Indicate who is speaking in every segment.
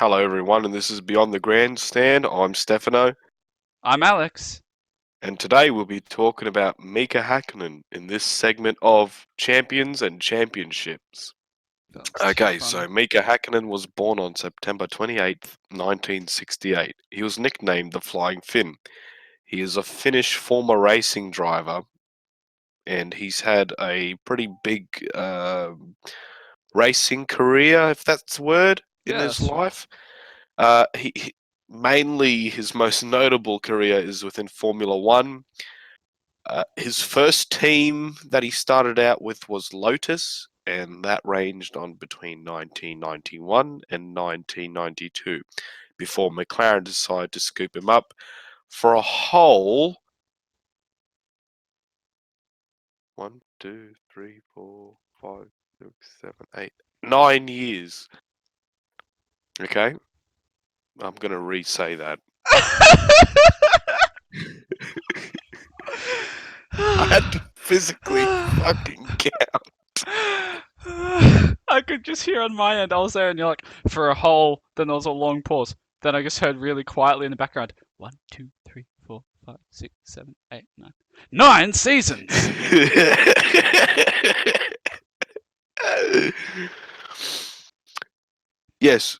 Speaker 1: Hello, everyone, and this is Beyond the Grandstand. I'm Stefano,
Speaker 2: I'm Alex.
Speaker 1: and today we'll be talking about Mika Hakkinen in this segment of Champions and Championships.
Speaker 2: That's too
Speaker 1: Okay,
Speaker 2: funny.
Speaker 1: so Mika Hakkinen was born on September 28th, 1968. He was nicknamed the Flying Finn. He is a Finnish former racing driver, and he's had a pretty big racing career, if that's the word, in
Speaker 2: Yeah,
Speaker 1: his
Speaker 2: that's right.
Speaker 1: life. Mainly his most notable career is within Formula One. His first team that he started out with was Lotus, and that ranged on between 1991 and 1992 before McLaren decided to scoop him up for a whole 9 years. Okay, I'm gonna re-say that. I had to physically fucking count.
Speaker 2: I could just hear on my end. I was there, and you're like, for a whole. Then there was a long pause. Then I just heard really quietly in the background, 1, 2, 3, 4, 5, 6, 7, 8, 9. 9 seasons.
Speaker 1: Yes.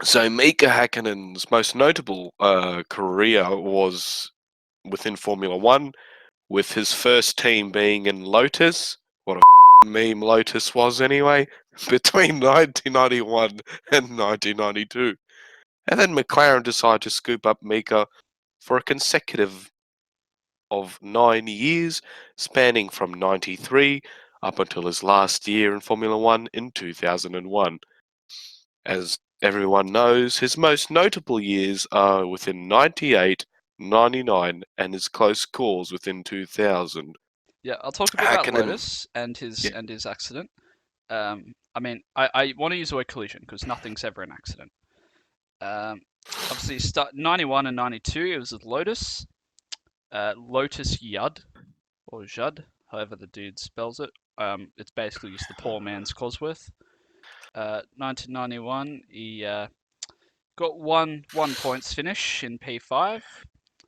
Speaker 1: So Mika Hakkinen's most notable career was within Formula One, with his first team being in Lotus. What a meme Lotus was, anyway, between 1991 and 1992. And then McLaren decided to scoop up Mika for a consecutive of 9 years, spanning from 93 up until his last year in Formula One in 2001. As everyone knows, his most notable years are within 98, 99, and his close calls within 2000.
Speaker 2: Yeah, I'll talk a bit about
Speaker 1: Hakkinen,
Speaker 2: Lotus and his
Speaker 1: yeah,
Speaker 2: and his accident. I want to use the word collision because nothing's ever an accident. Um, Obviously, start 91 and 92. It was with Lotus. Lotus Yud, or Judd, however the dude spells it. It's basically just the poor man's Cosworth. 1991, he got one points finish in P5.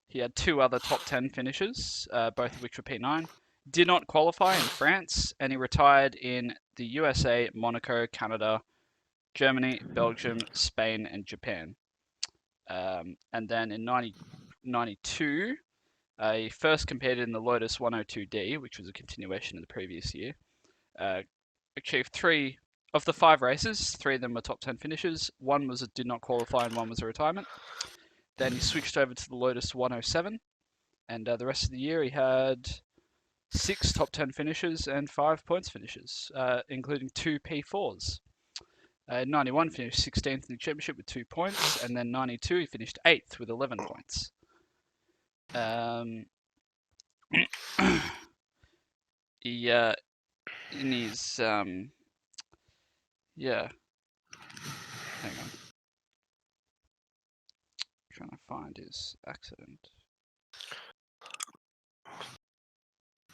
Speaker 2: He had two other top 10 finishes, both of which were P9. Did not qualify in France, and he retired in the USA, Monaco, Canada, Germany, Belgium, Spain, and Japan. And then in 1992, he first competed in the Lotus 102D, which was a continuation of the previous year. Achieved three of the five races. Three of them were top 10 finishes. One was a did not qualify, and one was a retirement. Then he switched over to the Lotus 107, and the rest of the year he had six top 10 finishes and 5 points finishes, including two P4s. 91 finished 16th in the championship with 2 points, and then 92 he finished 8th with 11 points. Um, he in his yeah, hang on, trying to find his accident.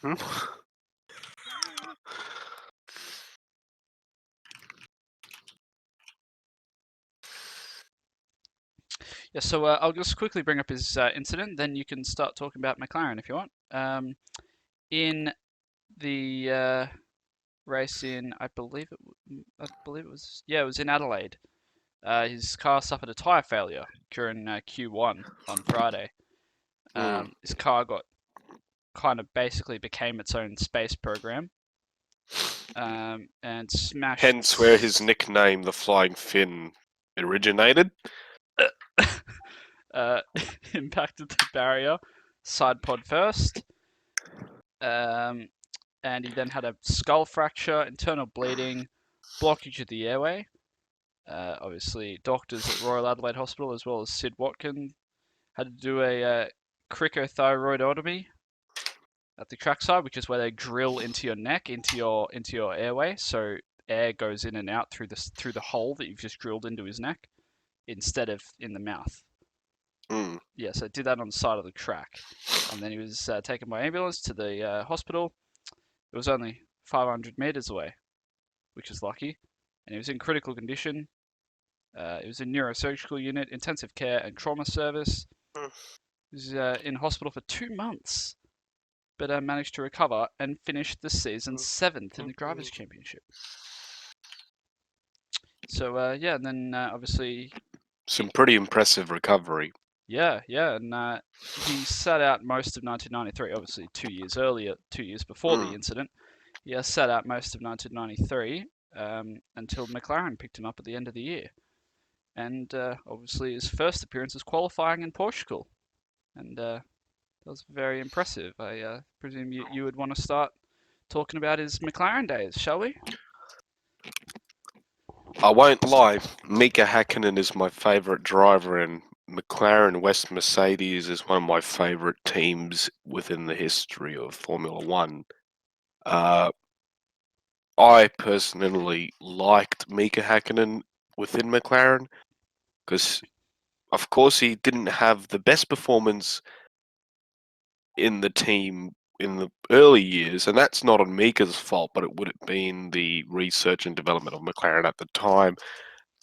Speaker 1: hmm?
Speaker 2: Yeah, so I'll just quickly bring up his incident, then you can start talking about McLaren if you want. In the race in, I believe it was, yeah, it was in Adelaide. His car suffered a tyre failure during Q1 on Friday. His car got kind of basically became its own space program, and smashed.
Speaker 1: Hence where his nickname, the Flying Finn, originated.
Speaker 2: Impacted the barrier side pod first, um, and he then had a skull fracture, internal bleeding, blockage of the airway. Obviously, doctors at Royal Adelaide Hospital, as well as Sid Watkin, had to do a cricothyroidotomy at the trackside, which is where they drill into your neck, into your airway, so air goes in and out through the hole that you've just drilled into his neck, instead of in the mouth.
Speaker 1: Mm.
Speaker 2: Yeah, so did that on the side of the track, and then he was taken by ambulance to the hospital. It was only 500 meters away, which is lucky, and he was in critical condition. It was a neurosurgical unit, intensive care, and trauma service. He was in hospital for 2 months, but managed to recover and finished the season 7th in the Drivers' Championship. So yeah, and then obviously,
Speaker 1: Some pretty impressive recovery.
Speaker 2: yeah, and he sat out most of 1993. Obviously, 2 years earlier, 2 years before the
Speaker 1: Mm.
Speaker 2: incident, he sat out most of 1993 until McLaren picked him up at the end of the year. And obviously, his first appearance was qualifying in Portugal, and that was very impressive. I presume you would want to start talking about his McLaren days, shall we?
Speaker 1: I won't lie, Mika Hakkinen is my favourite driver, and McLaren West Mercedes is one of my favourite teams within the history of Formula One. Uh, I personally liked Mika Hakkinen within McLaren because, of course, he didn't have the best performance in the team in the early years, and that's not on Mika's fault, but it would have been the research and development of McLaren at the time.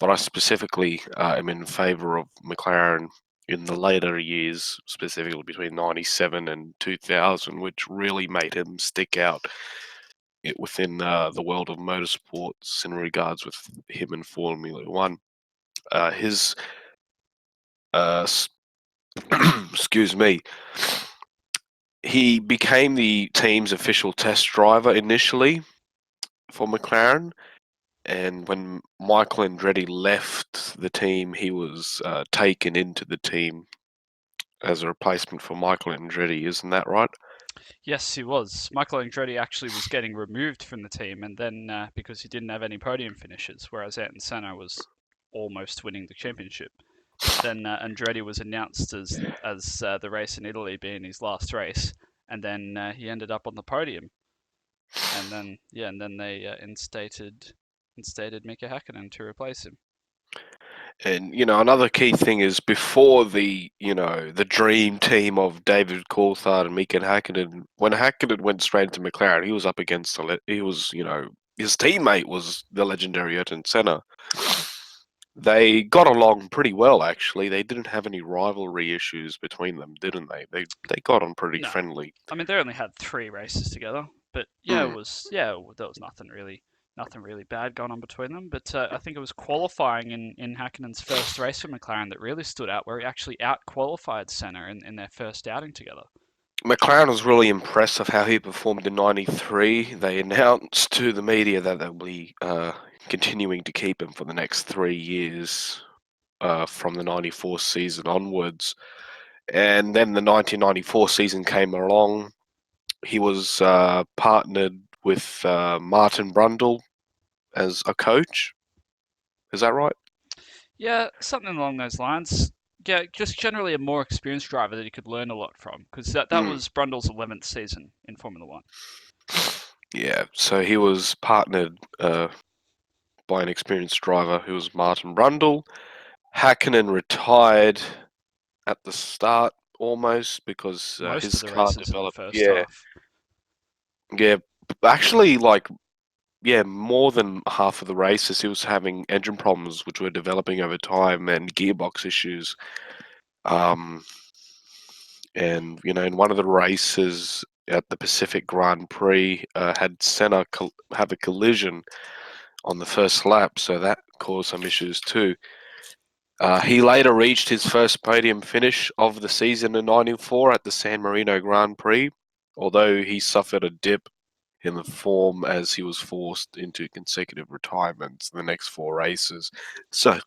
Speaker 1: But I specifically am in favour of McLaren in the later years, specifically between 97 and 2000, which really made him stick out within the world of motorsports in regards with him in Formula One. His, excuse me, he became the team's official test driver initially for McLaren. And when Michael Andretti left the team, he was taken into the team as a replacement for Michael Andretti, isn't that right?
Speaker 2: Yes, he was. Michael Andretti actually was getting removed from the team, and then because he didn't have any podium finishes, whereas Ayrton Senna was almost winning the championship. Then Andretti was announced as the race in Italy being his last race, and then he ended up on the podium. And then they instated Mika Hakkinen to replace him.
Speaker 1: And another key thing is before the dream team of David Coulthard and Mika Hakkinen, when Hakkinen went straight into McLaren, he was up against his teammate was the legendary Ayrton Senna. They got along pretty well, actually. They didn't have any rivalry issues between them, didn't they? They got on pretty
Speaker 2: No,
Speaker 1: friendly.
Speaker 2: I mean they only had 3 races together, but
Speaker 1: Mm.
Speaker 2: there was nothing really bad going on between them. But I think it was qualifying in Hakkinen's first race for McLaren that really stood out, where he actually out qualified Senna in their first outing together.
Speaker 1: McLaren was really impressed of how he performed in '93. They announced to the media that they'll be continuing to keep him for the next 3 years from the '94 season onwards. And then the 1994 season came along. He was partnered with Martin Brundle as a coach. Is that right?
Speaker 2: Yeah, something along those lines. Yeah, just generally a more experienced driver that he could learn a lot from, because that
Speaker 1: Mm.
Speaker 2: was Brundle's 11th season in Formula One.
Speaker 1: Yeah, so he was partnered by an experienced driver who was Martin Brundle. Hakkinen retired at the start almost because
Speaker 2: Most of
Speaker 1: his
Speaker 2: the
Speaker 1: car
Speaker 2: races in the
Speaker 1: developed.
Speaker 2: first
Speaker 1: Yeah,
Speaker 2: half.
Speaker 1: yeah. Actually, yeah, more than half of the races he was having engine problems, which were developing over time, and gearbox issues. Um, and in one of the races at the Pacific Grand Prix, had Senna have a collision on the first lap, so that caused some issues too. He later reached his first podium finish of the season in '94 at the San Marino Grand Prix, although he suffered a dip in the form as he was forced into consecutive retirements the next 4 races. So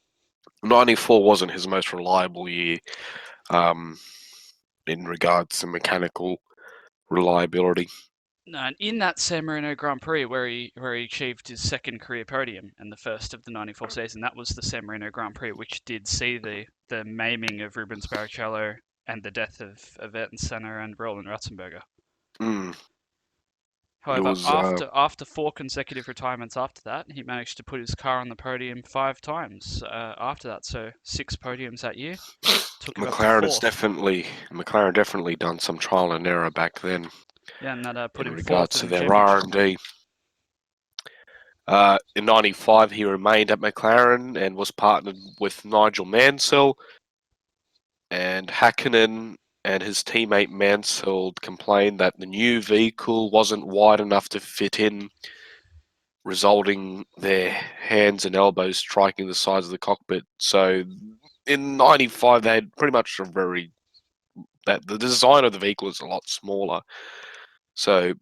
Speaker 1: '94 wasn't his most reliable year um, in regards to mechanical reliability.
Speaker 2: No, and in that San Marino Grand Prix where he achieved his second career podium and the first of the '94 season, that was the San Marino Grand Prix, which did see the maiming of Rubens Barrichello and the death of Ayrton Senna and Roland Ratzenberger.
Speaker 1: Mm, it
Speaker 2: However,
Speaker 1: was
Speaker 2: after 4 consecutive retirements after that, he managed to put his car on the podium 5 times after that. So 6 podiums that year took him up to fourth.
Speaker 1: McLaren definitely done some trial and error back then
Speaker 2: Yeah, and that put
Speaker 1: in
Speaker 2: him fourth
Speaker 1: regards
Speaker 2: in
Speaker 1: to
Speaker 2: the
Speaker 1: their
Speaker 2: championship.
Speaker 1: R&D. In '95, he remained at McLaren and was partnered with Nigel Mansell. And Hakkinen and his teammate Mansell complained that the new vehicle wasn't wide enough to fit in, resulting their hands and elbows striking the sides of the cockpit. So in '95, they had pretty much a very that the design of the vehicle is a lot smaller. So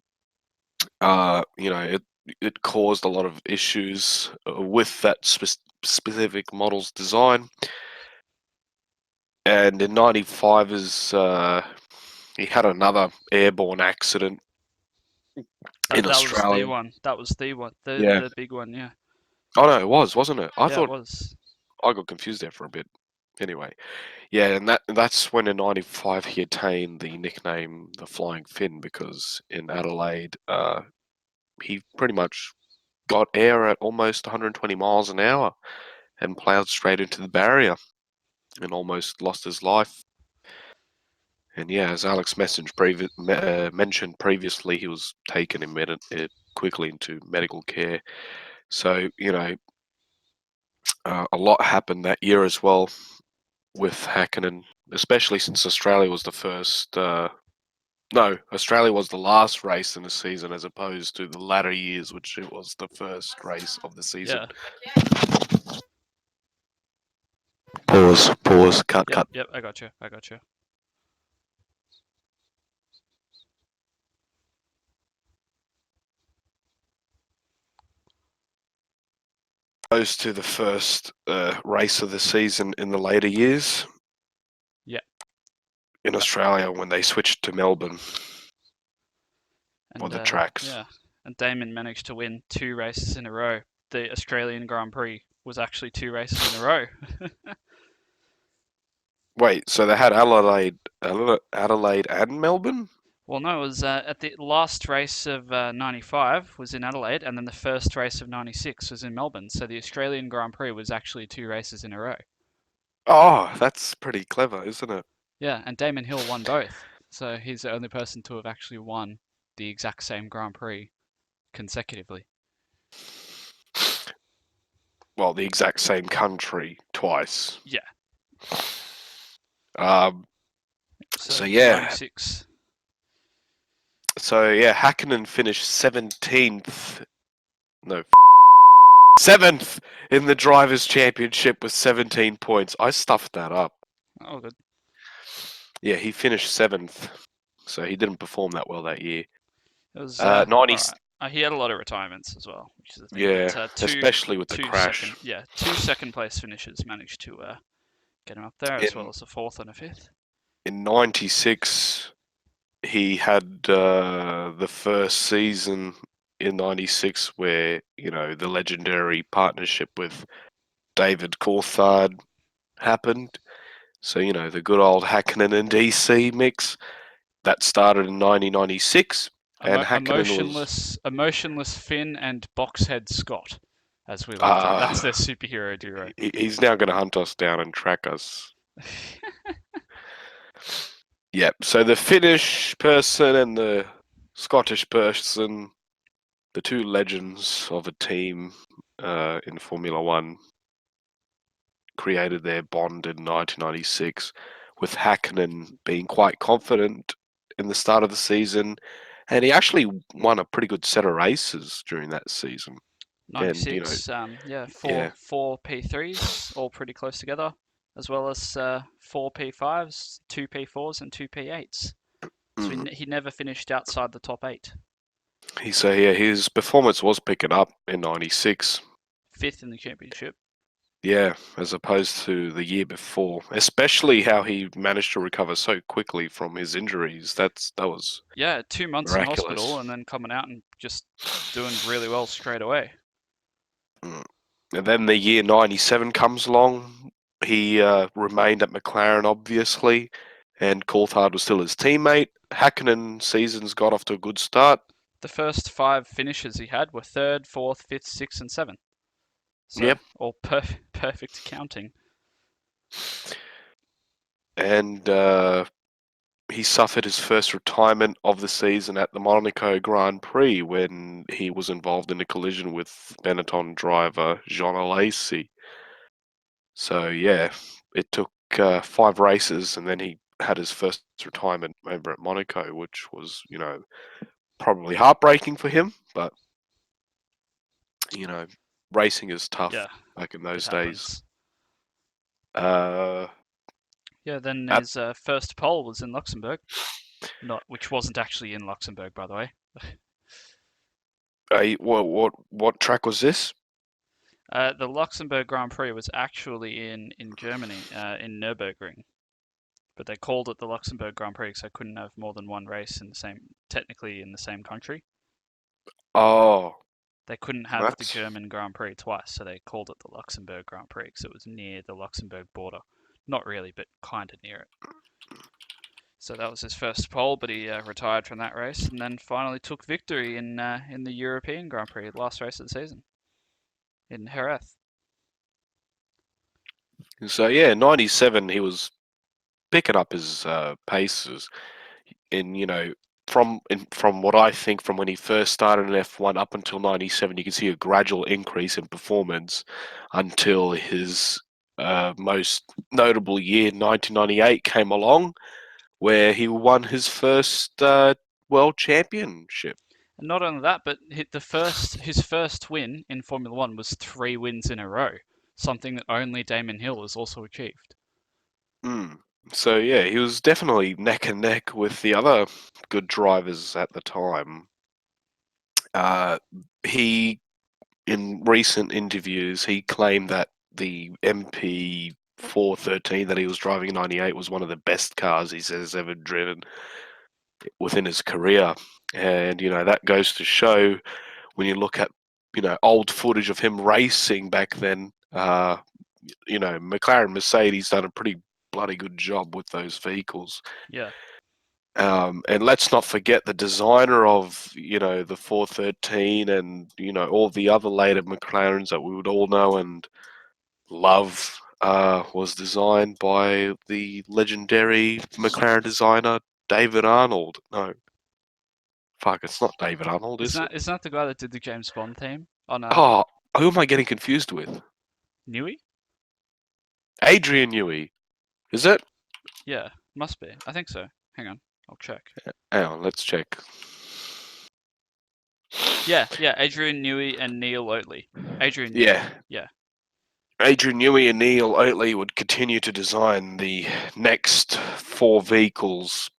Speaker 1: it caused a lot of issues with that specific model's design. And in '95 is he had another airborne accident in
Speaker 2: That was the
Speaker 1: Australia.
Speaker 2: one. That was the one.
Speaker 1: Yeah.
Speaker 2: The big one. Yeah.
Speaker 1: Oh no, it wasn't it? I
Speaker 2: Yeah, it
Speaker 1: thought
Speaker 2: was.
Speaker 1: I got confused there for a bit. Anyway, yeah, and that's when in '95 he attained the nickname the Flying Finn because in Adelaide, he pretty much got air at almost 120 miles an hour and plowed straight into the barrier and almost lost his life. And yeah, as Alex mentioned previously, he was taken quickly into medical care. So a lot happened that year as well with Hakkinen, especially since Australia was the first. No, Australia was the last race in the season, as opposed to the latter years, which it was the first race of the season.
Speaker 2: Yeah.
Speaker 1: Pause, cut,
Speaker 2: Yep.
Speaker 1: cut.
Speaker 2: Yep. I got you. I got you.
Speaker 1: Opposed to the first race of the season in the later years.
Speaker 2: Yeah.
Speaker 1: In Australia when they switched to Melbourne or
Speaker 2: And
Speaker 1: the tracks.
Speaker 2: yeah. And Damon managed to win 2 races in a row. The Australian Grand Prix was actually 2 races in a row.
Speaker 1: Wait, so they had Adelaide and Melbourne?
Speaker 2: Well, no, it was at the last race of '95 was in Adelaide, and then the first race of '96 was in Melbourne. So the Australian Grand Prix was actually 2 races in a row.
Speaker 1: Oh, that's pretty clever, isn't it?
Speaker 2: Yeah, and Damon Hill won both. So he's the only person to have actually won the exact same Grand Prix consecutively.
Speaker 1: Well, the exact same country twice.
Speaker 2: Yeah.
Speaker 1: Um,
Speaker 2: So
Speaker 1: so yeah,
Speaker 2: '96.
Speaker 1: Hakkinen finished 17th. No, 7th in the drivers' championship with 17 points. I stuffed that up.
Speaker 2: Oh, good.
Speaker 1: Yeah, he finished 7th, so he didn't perform that well that year.
Speaker 2: It was
Speaker 1: 90.
Speaker 2: all right. He had a lot of retirements as well, which is the thing.
Speaker 1: Yeah,
Speaker 2: But
Speaker 1: especially with the crash.
Speaker 2: two second place finishes managed to get him up there, as well
Speaker 1: In
Speaker 2: as a fourth and a fifth.
Speaker 1: in '96, he had the first season in '96 where the legendary partnership with David Coulthard happened. So the good old Hakkinen and DC mix that started in 1996, and Hakkinen was
Speaker 2: A motionless Finn and Boxhead Scott, as we like to. That's their
Speaker 1: uh,
Speaker 2: superhero duo.
Speaker 1: he's now going to hunt us down and track us. Yep. So the Finnish person and the Scottish person, the two legends of a team in Formula One, created their bond in 1996, with Hakkinen being quite confident in the start of the season, and he actually won a pretty good set of races during that season. And
Speaker 2: 96, yeah,
Speaker 1: yeah,
Speaker 2: four P3s, all pretty close together, as well as 4 P5s, 2 P4s, and 2 P8s. So
Speaker 1: mm,
Speaker 2: he never finished outside the top 8.
Speaker 1: his performance was picking up in '96.
Speaker 2: Fifth in the championship.
Speaker 1: Yeah, as opposed to the year before, especially how he managed to recover so quickly from his injuries. That was
Speaker 2: Yeah, 2 months in hospital
Speaker 1: miraculous.
Speaker 2: and then coming out and just doing really well straight away.
Speaker 1: Mm. And then the year '97 comes along. He remained at McLaren, obviously, and Coulthard was still his teammate. Hakkinen seasons got off to a good start.
Speaker 2: The first 5 finishes he had were third, fourth, fifth, sixth, and seventh. So
Speaker 1: Yep,
Speaker 2: all perfect counting.
Speaker 1: and he suffered his first retirement of the season at the Monaco Grand Prix when he was involved in a collision with Benetton driver Jean Alesi. So yeah, it took 5 races, and then he had his first retirement over at Monaco, which was, probably heartbreaking for him. But you know, racing is tough
Speaker 2: Yeah,
Speaker 1: back in
Speaker 2: it
Speaker 1: those days.
Speaker 2: happens.
Speaker 1: Uh,
Speaker 2: Yeah, then
Speaker 1: at,
Speaker 2: his first pole was in Luxembourg, not which wasn't actually in Luxembourg, by the way.
Speaker 1: what track was this?
Speaker 2: The Luxembourg Grand Prix was actually in Germany, in Nürburgring, but they called it the Luxembourg Grand Prix because they couldn't have more than one race in the same, technically in the same country.
Speaker 1: Oh,
Speaker 2: They couldn't have the
Speaker 1: that's
Speaker 2: German Grand Prix twice, so they called it the Luxembourg Grand Prix because it was near the Luxembourg border. Not really, but kind of near it. So that was his first pole, but he retired from that race and then finally took victory in the European Grand Prix, last race of the season in Jerez.
Speaker 1: so yeah. 97, he was picking up his paces in from what I think from when he first started in F1 up until 97, you can see a gradual increase in performance until his most notable year, 1998, came along, where he won his first world championship.
Speaker 2: And not only that, but his first win in Formula One was 3 wins in a row, something that only Damon Hill has also achieved.
Speaker 1: Mm. So yeah, he was definitely neck and neck with the other good drivers at the time. He In recent interviews, he claimed that the MP 413 that he was driving in '98 was one of the best cars he says ever driven within his career. And, that goes to show when you look at, old footage of him racing back then, McLaren Mercedes done a pretty bloody good job with those vehicles.
Speaker 2: Yeah,
Speaker 1: And let's not forget the designer of, the 413 and, all the other later McLarens that we would all know and love was designed by the legendary McLaren designer David Arnold. No, fuck, it's not David Arnold, is it?
Speaker 2: isn't that the guy that did the James Bond theme on
Speaker 1: Oh, who am I getting confused with?
Speaker 2: Newey?
Speaker 1: Adrian Newey, is it?
Speaker 2: Yeah, must be. I think so. Hang on, I'll check.
Speaker 1: Hang on, let's check.
Speaker 2: Yeah, Adrian Newey and Neil Oatley. Adrian Newey.
Speaker 1: Yeah,
Speaker 2: Yeah,
Speaker 1: Adrian Newey and Neil Oatley would continue to design the next 4 vehicles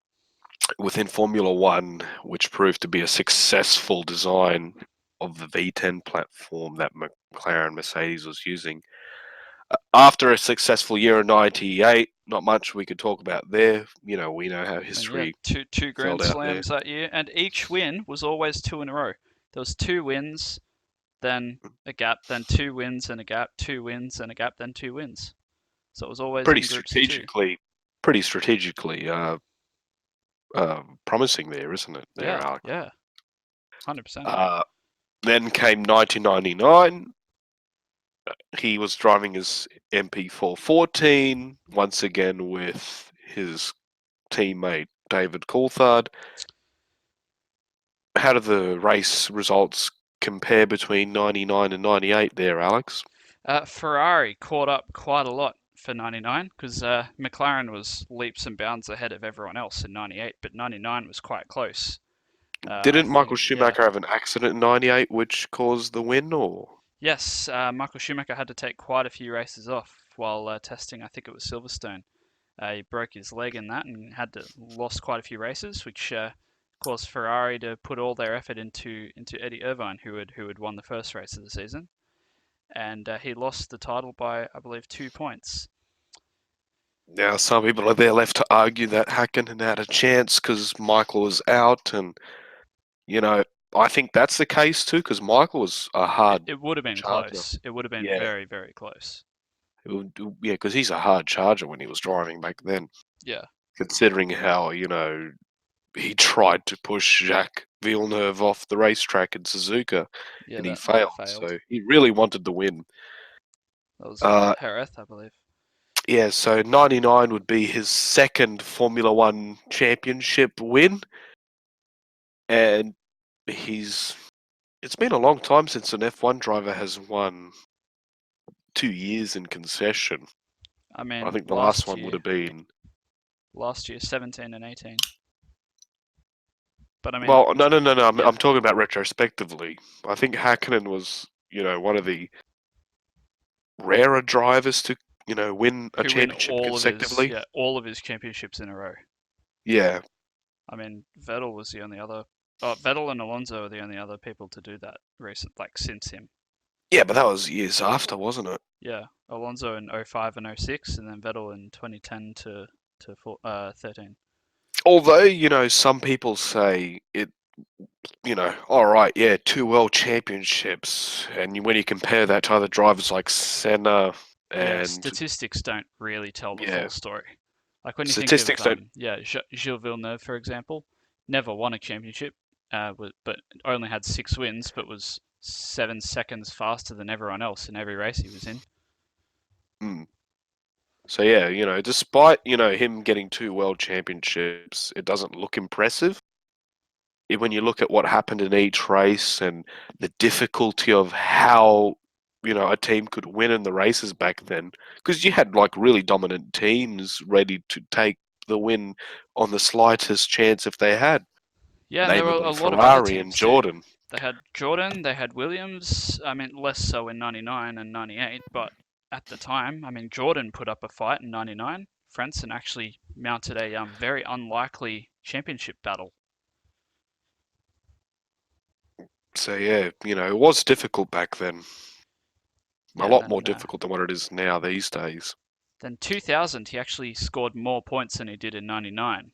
Speaker 1: within Formula One, which proved to be a successful design of the V10 platform that McLaren Mercedes was using. After a successful year in '98, not much we could talk about there. We know how
Speaker 2: and yeah,
Speaker 1: history
Speaker 2: two
Speaker 1: felt
Speaker 2: Grand
Speaker 1: out there.
Speaker 2: Slams that year, and each win was always two in a row. There was 2 wins, then a gap, then 2 wins and a gap, 2 wins and a gap, then 2 wins. So it was always
Speaker 1: Pretty
Speaker 2: in groups of two.
Speaker 1: strategically, pretty strategically promising there, isn't it? There,
Speaker 2: Yeah,
Speaker 1: Alex.
Speaker 2: yeah, 100%.
Speaker 1: Uh, then came 1999. He was driving his MP414 once again with his teammate David Coulthard. How do the race results compare between 99 and 98 there, Alex?
Speaker 2: Ferrari caught up quite a lot for 99 because McLaren was leaps and bounds ahead of everyone else in 98, but 99 was quite close. I
Speaker 1: Didn't Michael
Speaker 2: think, yeah.
Speaker 1: Schumacher have an accident in '98 which caused the win, or?
Speaker 2: Yes, Michael Schumacher had to take quite a few races off while testing, I think it was Silverstone. He broke his leg in that and had to lost quite a few races, which caused Ferrari to put all their effort into Eddie Irvine, who had won the first race of the season, and he lost the title by I believe 2 points.
Speaker 1: Now, some people are there left to argue that Hakkinen had a chance because Michael was out, and you know, I think that's the case too because Michael was a
Speaker 2: It,
Speaker 1: hard
Speaker 2: it would have been
Speaker 1: charger.
Speaker 2: close. It would have been
Speaker 1: Yeah,
Speaker 2: very, very close.
Speaker 1: yeah, because he's a hard charger when he was driving back then.
Speaker 2: Yeah,
Speaker 1: Considering how he tried to push Jacques Villeneuve off the racetrack in Suzuka,
Speaker 2: yeah,
Speaker 1: and he
Speaker 2: that
Speaker 1: failed.
Speaker 2: failed.
Speaker 1: So he really wanted the win.
Speaker 2: That was
Speaker 1: Uh,
Speaker 2: Jerez, I believe.
Speaker 1: Yeah, so 99 would be his second Formula One championship win, and he's. It's been a long time since an F1 driver has won 2 years in concession.
Speaker 2: I
Speaker 1: I
Speaker 2: mean,
Speaker 1: think the last one would have been.
Speaker 2: last year, 17 and 18. But I mean,
Speaker 1: Well, no. I'm
Speaker 2: yeah,
Speaker 1: talking about retrospectively. I think Hakkinen was, one of the rarer drivers to, win a
Speaker 2: who win
Speaker 1: championship consecutively.
Speaker 2: all of his championships in a row.
Speaker 1: Yeah,
Speaker 2: I mean, Vettel was the only other. Vettel and Alonso are the only other people to do that since him.
Speaker 1: yeah, but that was years after, wasn't it?
Speaker 2: Yeah, Alonso in 05 and 06, and then Vettel in 2010 to 13.
Speaker 1: Although, some people say it, all right, yeah, two world championships, and when you compare that to other drivers like Senna
Speaker 2: Yeah,
Speaker 1: and
Speaker 2: statistics don't really tell the full
Speaker 1: yeah,
Speaker 2: story. Like when you think of
Speaker 1: statistics don't.
Speaker 2: Gilles Villeneuve, for example, never won a championship, but only had 6 wins, but was 7 seconds faster than everyone else in every race he was in.
Speaker 1: Mm. So yeah, despite him getting two world championships, it doesn't look impressive. When you look at what happened in each race and the difficulty of how a team could win in the races back then, because you had like really dominant teams ready to take the win on the slightest chance if they had,
Speaker 2: Yeah, and there were
Speaker 1: namely
Speaker 2: a lot of other
Speaker 1: Ferrari and
Speaker 2: teams too.
Speaker 1: Jordan.
Speaker 2: They had Jordan, they had Williams. I mean, less so in '99 and '98, but at the time, I mean, Jordan put up a fight in '99. Frentzen actually mounted a very unlikely championship battle.
Speaker 1: So yeah, it was difficult back then. A
Speaker 2: Yeah, and
Speaker 1: lot more
Speaker 2: then
Speaker 1: difficult than what it is now these days.
Speaker 2: 2000, he actually scored more points than he did in '99.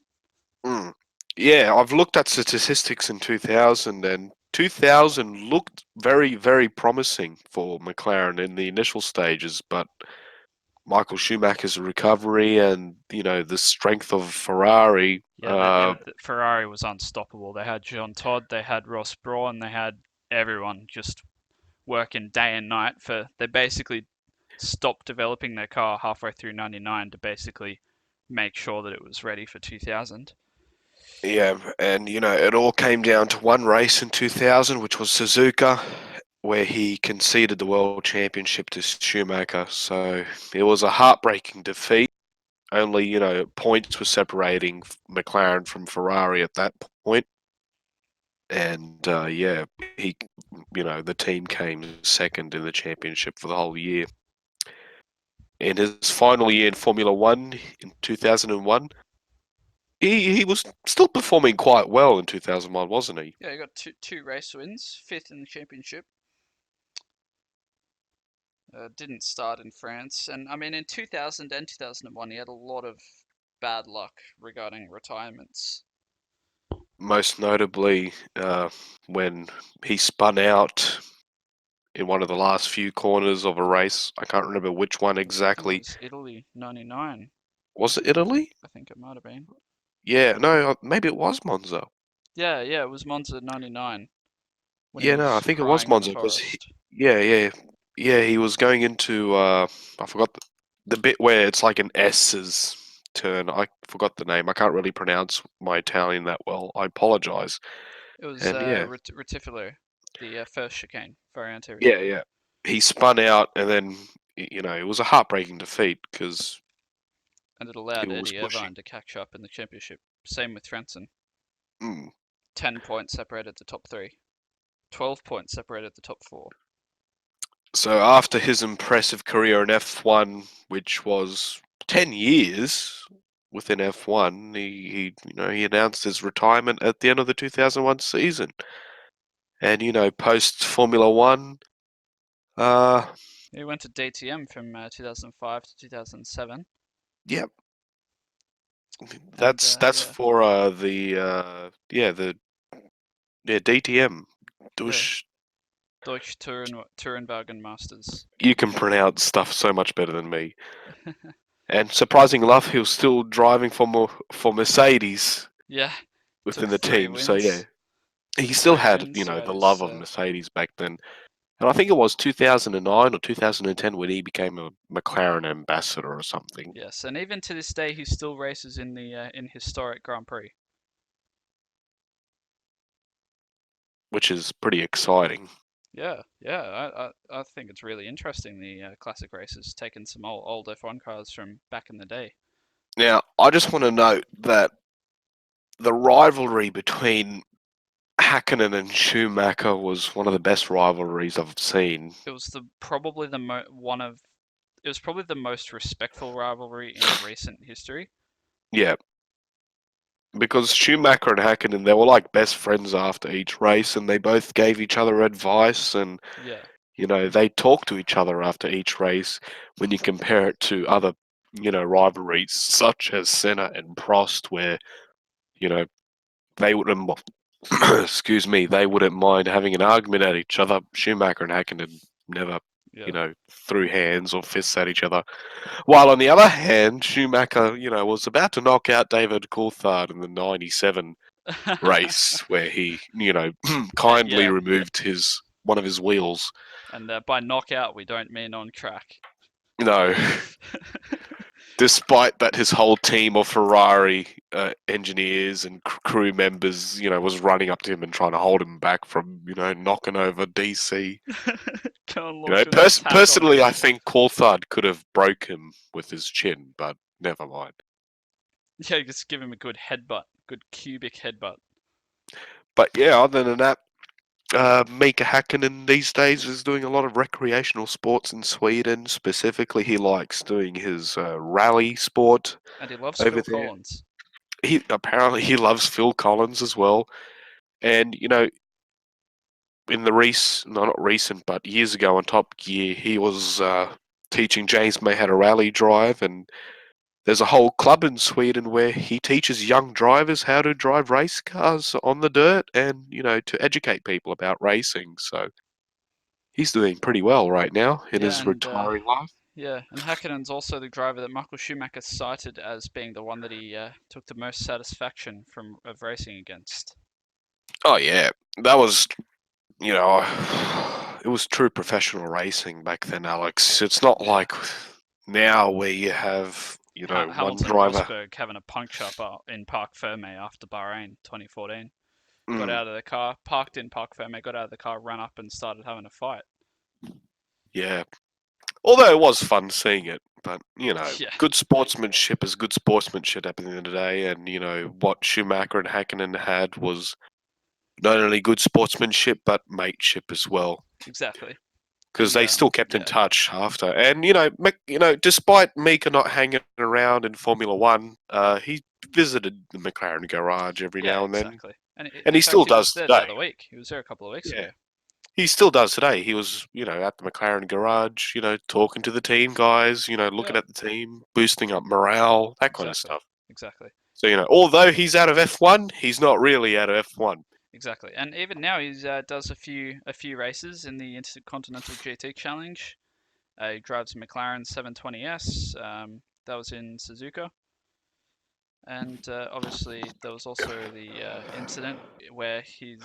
Speaker 1: Mm. Yeah, I've looked at statistics in 2000, and 2000 looked very, very promising for McLaren in the initial stages, but Michael Schumacher's recovery and, the strength of Ferrari,
Speaker 2: Yeah, Ferrari was unstoppable. They had Jean Todt, they had Ross Brawn, they had everyone just working day and night for. They basically stopped developing their car halfway through '99 to basically make sure that it was ready for 2000.
Speaker 1: yeah, and, it all came down to one race in 2000, which was Suzuka, where he conceded the world championship to Schumacher. So it was a heartbreaking defeat. Only, points were separating McLaren from Ferrari at that point. And yeah, the team came second in the championship for the whole year. In his final year in Formula One in 2001, he was still performing quite well in 2001, wasn't he?
Speaker 2: Yeah, he got two race wins, fifth in the championship. Didn't start in France, and I mean in 2000 and 2001 he had a lot of bad luck regarding retirements.
Speaker 1: Most notably, when he spun out in one of the last few corners of a race. I can't remember which one
Speaker 2: I think it
Speaker 1: exactly.
Speaker 2: was Italy '99.
Speaker 1: Was it Italy?
Speaker 2: I think it might have been.
Speaker 1: Yeah, no, maybe it was Monza.
Speaker 2: Yeah, it was Monza '99 when he
Speaker 1: Yeah, no, I
Speaker 2: was
Speaker 1: think it was
Speaker 2: crying in the
Speaker 1: Monza because
Speaker 2: forest.
Speaker 1: yeah, he was going into I forgot the bit where it's like an S's turn. I forgot the name. I can't really pronounce my Italian that well. I apologize.
Speaker 2: It was
Speaker 1: And yeah,
Speaker 2: Reticolo, the first chicane, Variante Reticolo,
Speaker 1: yeah, he spun out, and then it was a heartbreaking defeat because
Speaker 2: and it
Speaker 1: he
Speaker 2: allowed
Speaker 1: was
Speaker 2: Eddie
Speaker 1: pushing.
Speaker 2: Irvine to catch up in the championship. Same with Frentzen.
Speaker 1: Mm.
Speaker 2: 10 points separated the top three. 12 points separated the top four.
Speaker 1: So after his impressive career in F1, which was 10 years within F1, he announced his retirement at the end of the 2001 season. And post Formula 1, uh
Speaker 2: He went to DTM from 2005 to 2007,
Speaker 1: yeah,
Speaker 2: and
Speaker 1: that's
Speaker 2: yeah,
Speaker 1: for the DTM.
Speaker 2: yeah,
Speaker 1: Dush.
Speaker 2: Deutsche Tourenwagen Masters.
Speaker 1: You can pronounce stuff so much better than me. And surprising enough, he was still driving for Mercedes
Speaker 2: Yeah,
Speaker 1: within
Speaker 2: took
Speaker 1: the
Speaker 2: three
Speaker 1: team. So yeah,
Speaker 2: wins.
Speaker 1: he still
Speaker 2: Three
Speaker 1: had
Speaker 2: wins. So
Speaker 1: the
Speaker 2: had
Speaker 1: love
Speaker 2: his
Speaker 1: of Mercedes back then. And I think it was 2009 or 2010 when he became a McLaren ambassador or something,
Speaker 2: Yes, and even to this day, he still races in the in historic Grand Prix.
Speaker 1: which is pretty exciting.
Speaker 2: Yeah, yeah, I think it's really interesting the classic races taking some old F1 cars from back in the day.
Speaker 1: Now, I just want to note that the rivalry between Hakkinen and Schumacher was one of the best rivalries I've seen.
Speaker 2: It was probably the one of it was probably the most respectful rivalry in recent history.
Speaker 1: Yeah, because Schumacher and Hakkinen, they were like best friends after each race, and they both gave each other advice, and
Speaker 2: Yeah,
Speaker 1: they talked to each other after each race. When you compare it to other, rivalries such as Senna and Prost, where you know they wouldn't, excuse me, they wouldn't mind having an argument at each other. Schumacher and Hakkinen never,
Speaker 2: yeah.
Speaker 1: threw hands or fists at each other. While on the other hand, Schumacher, was about to knock out David Coulthard in the '97 race, where he, kindly
Speaker 2: Yeah,
Speaker 1: removed his one of his wheels.
Speaker 2: and by knockout we don't mean on track.
Speaker 1: No, despite that, his whole team of Ferrari engineers and crew members, was running up to him and trying to hold him back from, knocking over DC.
Speaker 2: Go and launch an attack on him.
Speaker 1: Personally, I think Coulthard could have broke him with his chin, but never mind.
Speaker 2: Yeah, just give him a good headbutt, good cubic headbutt.
Speaker 1: But yeah, other than that, Mika Hakkinen these days is doing a lot of recreational sports in Sweden. Specifically, he likes doing his rally sport
Speaker 2: And he loves
Speaker 1: over
Speaker 2: Phil
Speaker 1: there.
Speaker 2: Collins.
Speaker 1: He loves Phil Collins as well. And in the no, not recent, but years ago on Top Gear, he was teaching James May how to rally drive, and there's a whole club in Sweden where he teaches young drivers how to drive race cars on the dirt, and to educate people about racing. So he's doing pretty well right now in
Speaker 2: Yeah,
Speaker 1: his
Speaker 2: and
Speaker 1: retiring life.
Speaker 2: yeah, and Hakkinen's also the driver that Michael Schumacher cited as being the one that he took the most satisfaction from of racing against.
Speaker 1: Oh yeah, that was you know it was true professional racing back then, Alex. It's not
Speaker 2: Yeah,
Speaker 1: like now where you have one
Speaker 2: Hamilton and
Speaker 1: driver.
Speaker 2: Rosberg having a puncture in Parc Ferme after Bahrain 2014. Got
Speaker 1: Mm,
Speaker 2: out of the car, parked in Parc Ferme, got out of the car, ran up and started having a fight.
Speaker 1: yeah, although it was fun seeing it, but
Speaker 2: Yeah,
Speaker 1: good sportsmanship is good sportsmanship at the end of the day, and what Schumacher and Hakkinen had was not only good sportsmanship but mateship as well,
Speaker 2: exactly.
Speaker 1: because
Speaker 2: And
Speaker 1: they still kept in
Speaker 2: yeah,
Speaker 1: touch after. And despite Mika not hanging around in Formula One, he visited the McLaren garage every
Speaker 2: yeah,
Speaker 1: now and then,
Speaker 2: exactly. And
Speaker 1: and
Speaker 2: in
Speaker 1: he
Speaker 2: fact,
Speaker 1: still
Speaker 2: he was
Speaker 1: does
Speaker 2: there the
Speaker 1: today.
Speaker 2: other week. He was there a couple of weeks
Speaker 1: Yeah.
Speaker 2: ago.
Speaker 1: He still does today. He was, at the McLaren garage, talking to the team guys, looking
Speaker 2: Yeah,
Speaker 1: at the team, boosting up morale, that kind of
Speaker 2: exactly,
Speaker 1: stuff.
Speaker 2: exactly.
Speaker 1: So, although he's out of F1, he's not really out of F1.
Speaker 2: Exactly, and even now he does a few races in the Intercontinental GT Challenge. He drives a McLaren 720S. That was in Suzuka, and obviously there was also the incident where he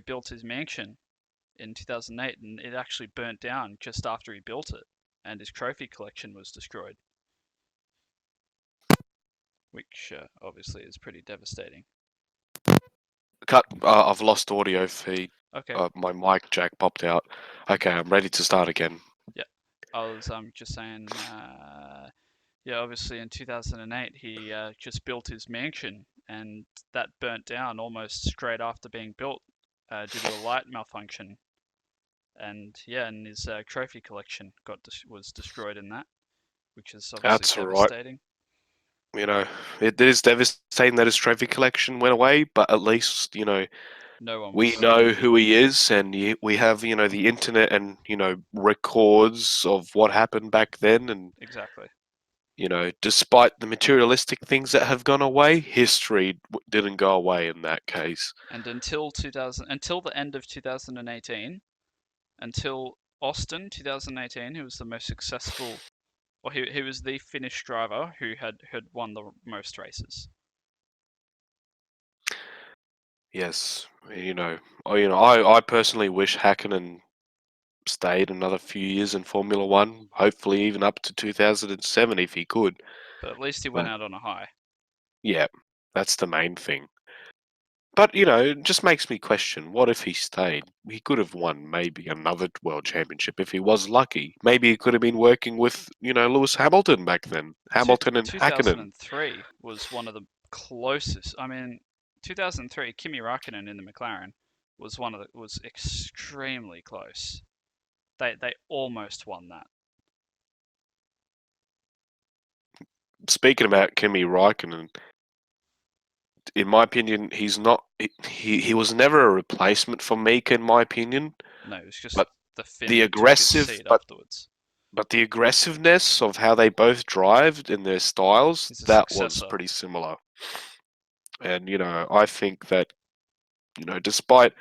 Speaker 2: built his mansion in 2008, and it actually burnt down just after he built it, and his trophy collection was destroyed, which obviously is pretty devastating.
Speaker 1: Cut. I've lost audio feed.
Speaker 2: Okay,
Speaker 1: My mic jack popped out. Okay, I'm ready to start again.
Speaker 2: yeah, I was just saying. Yeah, obviously in 2008 he just built his mansion, and that burnt down almost straight after being built due to a light malfunction. And yeah, and his trophy collection was destroyed in that, which is obviously
Speaker 1: That's all right.
Speaker 2: devastating.
Speaker 1: You know, it is devastating that his trophy collection went away, but at least,
Speaker 2: No one
Speaker 1: we
Speaker 2: was.
Speaker 1: know who he is, and we have, the internet and, records of what happened back then. And,
Speaker 2: Exactly.
Speaker 1: despite the materialistic things that have gone away, history didn't go away in that case.
Speaker 2: And until the end of 2018, until Austin 2018, who was the most successful, or he was the Finnish driver who had won the most races.
Speaker 1: Yes, I personally wish Hakkinen stayed another few years in Formula One, hopefully even up to 2007 if he could.
Speaker 2: But at least he went
Speaker 1: But
Speaker 2: out on a high.
Speaker 1: yeah, that's the main thing. But it just makes me question: what if he stayed? He could have won maybe another world championship if he was lucky. Maybe he could have been working with Lewis Hamilton back then.
Speaker 2: Two,
Speaker 1: Hamilton and Hakkinen.
Speaker 2: 2003 was one of the closest. I mean, 2003, Kimi Raikkonen in the McLaren was extremely close. They almost won that.
Speaker 1: Speaking about Kimi Raikkonen, in my opinion, he's not. He was never a replacement for Mika, in my opinion.
Speaker 2: No, it was just
Speaker 1: But
Speaker 2: the
Speaker 1: the
Speaker 2: Finn took his
Speaker 1: aggressive,
Speaker 2: seat
Speaker 1: but
Speaker 2: afterwards.
Speaker 1: but the aggressiveness of how they both drive in their styles,
Speaker 2: He's a
Speaker 1: that was
Speaker 2: successor.
Speaker 1: pretty similar. And I think that despite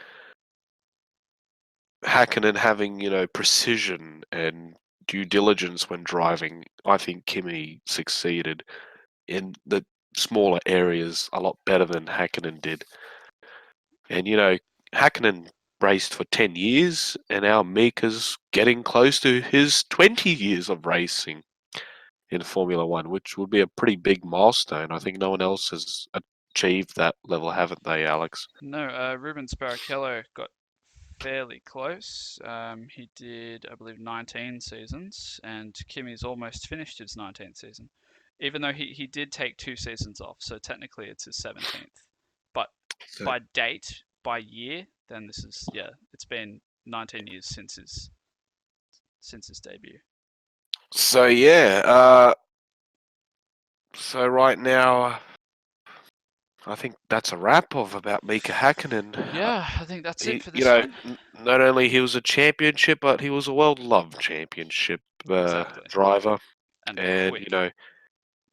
Speaker 1: Hakkinen having precision and due diligence when driving, I think Kimi succeeded in the smaller areas a lot better than Hakkinen did. And Hakkinen raced for 10 years, and now Mika's getting close to his 20 years of racing in Formula One, which would be a pretty big milestone. I think no one else has achieved that level, haven't they, Alex?
Speaker 2: No, Rubens Barrichello got fairly close. He did, I believe, 19 seasons, and Kimi's almost finished his 19th season, even though he did take 2 seasons off, so technically it's his 17th. But
Speaker 1: So,
Speaker 2: by date, by year, then this is, yeah, it's been 19 years since his debut.
Speaker 1: so yeah, so right now, I think that's a wrap of about Mika Hakkinen.
Speaker 2: Yeah, I think that's it
Speaker 1: He,
Speaker 2: for this one.
Speaker 1: not only he was a championship, but he was a world-loved championship
Speaker 2: Exactly.
Speaker 1: driver,
Speaker 2: And
Speaker 1: and
Speaker 2: quick,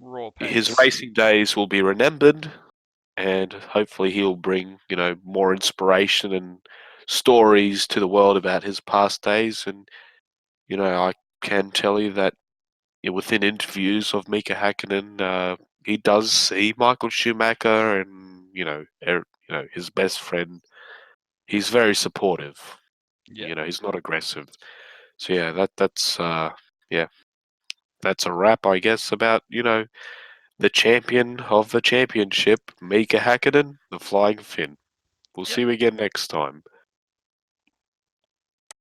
Speaker 2: raw
Speaker 1: his
Speaker 2: pace.
Speaker 1: racing days will be remembered, and hopefully he'll bring more inspiration and stories to the world about his past days. And I can tell you that within interviews of Mika Hakkinen, he does see Michael Schumacher and his best friend. He's very supportive.
Speaker 2: Yeah.
Speaker 1: He's not aggressive. So yeah, yeah, that's a wrap, I guess, about the champion of the championship, Mika Hakkinen, the Flying Finn. We'll
Speaker 2: Yep.
Speaker 1: see you again next time.